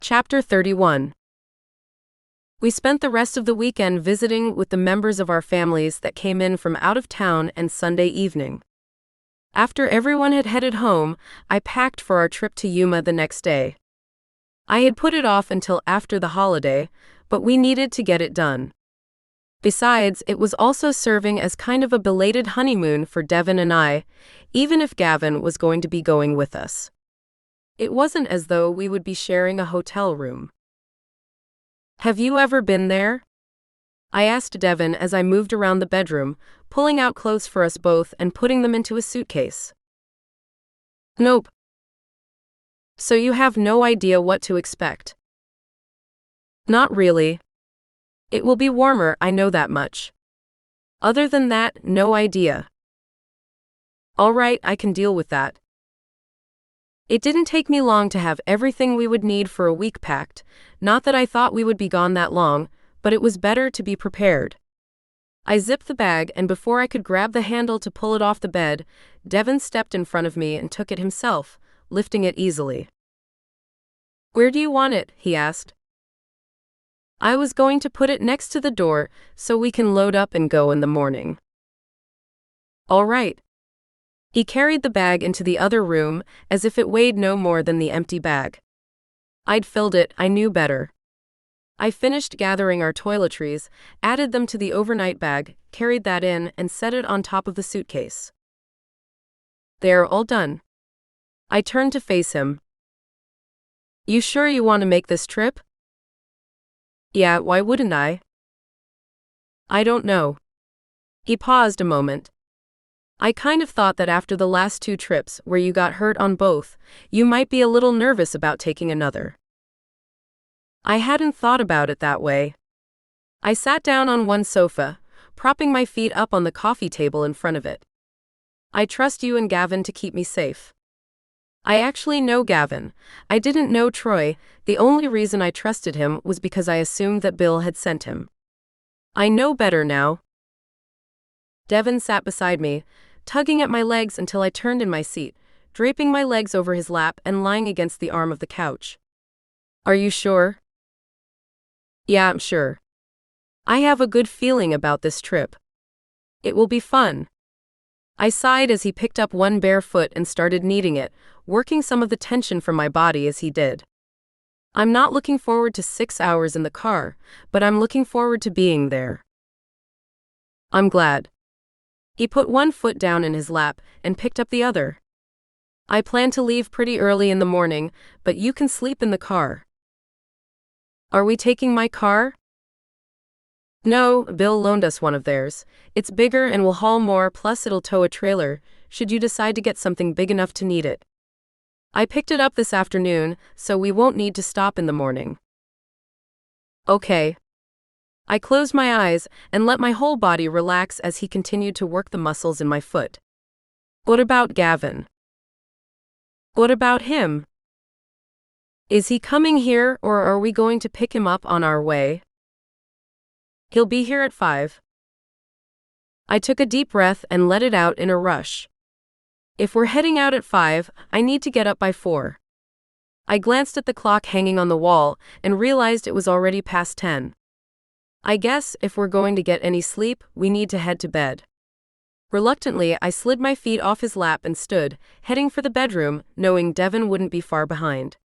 Chapter 31. We spent the rest of the weekend visiting with the members of our families that came in from out of town and Sunday evening. After everyone had headed home, I packed for our trip to Yuma the next day. I had put it off until after the holiday, but we needed to get it done. Besides, it was also serving as kind of a belated honeymoon for Devon and I, even if Gavin was going to be going with us. It wasn't as though we would be sharing a hotel room. Have you ever been there? I asked Devon as I moved around the bedroom, pulling out clothes for us both and putting them into a suitcase. Nope. So you have no idea what to expect? Not really. It will be warmer, I know that much. Other than that, no idea. All right, I can deal with that. It didn't take me long to have everything we would need for a week packed, not that I thought we would be gone that long, but it was better to be prepared. I zipped the bag, and before I could grab the handle to pull it off the bed, Devon stepped in front of me and took it himself, lifting it easily. Where do you want it? He asked. I was going to put it next to the door so we can load up and go in the morning. All right. He carried the bag into the other room as if it weighed no more than the empty bag. I'd filled it, I knew better. I finished gathering our toiletries, added them to the overnight bag, carried that in, and set it on top of the suitcase. They're all done. I turned to face him. You sure you want to make this trip? Yeah, why wouldn't I? I don't know. He paused a moment. I kind of thought that after the last 2 trips, where you got hurt on both, you might be a little nervous about taking another. I hadn't thought about it that way. I sat down on one sofa, propping my feet up on the coffee table in front of it. I trust you and Gavin to keep me safe. I actually know Gavin. I didn't know Troy. The only reason I trusted him was because I assumed that Bill had sent him. I know better now. Devon sat beside me, tugging at my legs until I turned in my seat, draping my legs over his lap and lying against the arm of the couch. Are you sure? Yeah, I'm sure. I have a good feeling about this trip. It will be fun. I sighed as he picked up one bare foot and started kneading it, working some of the tension from my body as he did. I'm not looking forward to 6 hours in the car, but I'm looking forward to being there. I'm glad. He put one foot down in his lap and picked up the other. I plan to leave pretty early in the morning, but you can sleep in the car. Are we taking my car? No, Bill loaned us one of theirs. It's bigger and will haul more, plus it'll tow a trailer, should you decide to get something big enough to need it. I picked it up this afternoon, so we won't need to stop in the morning. Okay. I closed my eyes and let my whole body relax as he continued to work the muscles in my foot. What about Gavin? What about him? Is he coming here, or are we going to pick him up on our way? He'll be here at 5. I took a deep breath and let it out in a rush. If we're heading out at 5, I need to get up by 4. I glanced at the clock hanging on the wall and realized it was already past 10. I guess if we're going to get any sleep, we need to head to bed. Reluctantly, I slid my feet off his lap and stood, heading for the bedroom, knowing Devon wouldn't be far behind.